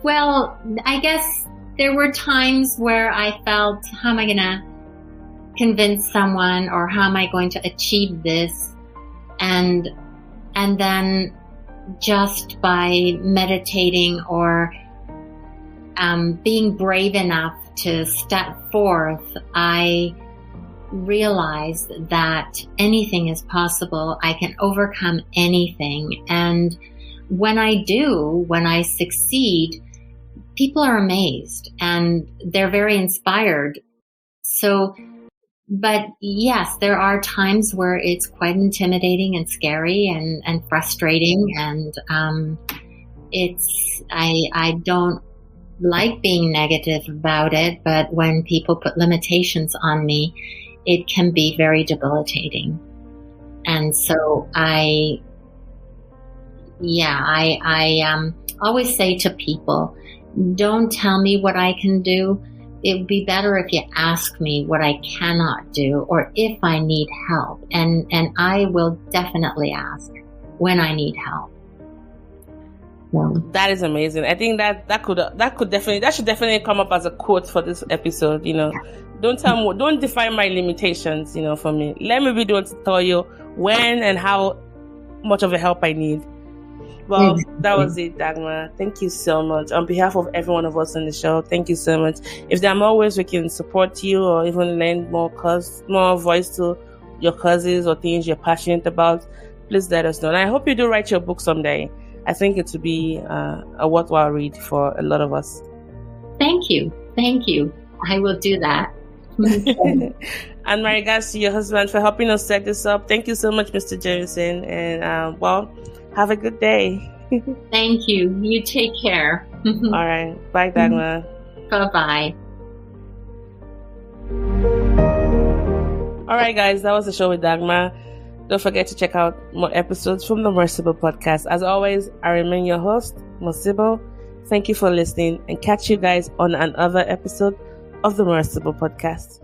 Well, I guess there were times where I felt, how am I going to convince someone, or how am I going to achieve this? And then just by meditating or being brave enough to step forth, I realized that anything is possible. I can overcome anything. And when I succeed, people are amazed and they're very inspired. So, but yes, there are times where it's quite intimidating and scary and frustrating. And, I don't like being negative about it, but when people put limitations on me, it can be very debilitating. And so I always say to people, don't tell me what I can do. It would be better if you ask me what I cannot do, or if I need help. And I will definitely ask when I need help. That is amazing. I think that should definitely come up as a quote for this episode. Don't define my limitations, for me. Let me be the one to tell you when and how much of a help I need. Well, that was it, Dagmar. Thank you so much. On behalf of every one of us on the show, thank you so much. If there are more ways we can support you or even lend more voice to your causes or things you're passionate about, please let us know. And I hope you do write your book someday. I think it would be a worthwhile read for a lot of us. Thank you. I will do that. And my regards to your husband for helping us set this up. Thank you so much, Mr. Jamieson. And have a good day. Thank you. You take care. All right. Bye, Dagmar. Bye-bye. All right, guys. That was the show with Dagmar. Don't forget to check out more episodes from the Sibyl podcast. As always, I remain your host, Sibyl. Thank you for listening, and catch you guys on another episode of the Sibyl podcast.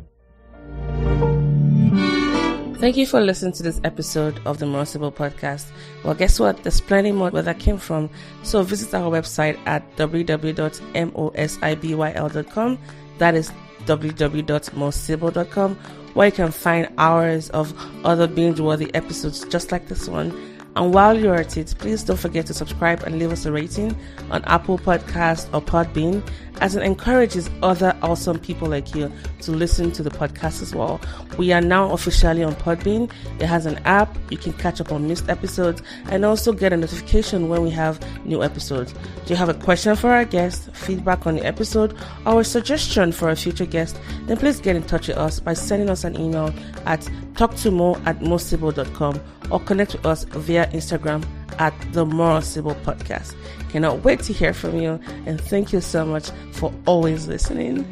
Thank you for listening to this episode of the Sibyl podcast. Well, guess what? There's plenty more where that came from. So visit our website at www.mosibyl.com. That is www.mosibyl.com, where you can find hours of other binge-worthy episodes just like this one. And while you're at it, please don't forget to subscribe and leave us a rating on Apple Podcasts or Podbean, as it encourages other awesome people like you to listen to the podcast as well. We are now officially on Podbean. It has an app. You can catch up on missed episodes and also get a notification when we have new episodes. Do you have a question for our guest, feedback on the episode, or a suggestion for a future guest? Then please get in touch with us by sending us an email at talktomo@mosibyl.com or connect with us via Instagram at the Sibyl podcast. Cannot wait to hear from you, and thank you so much for always listening.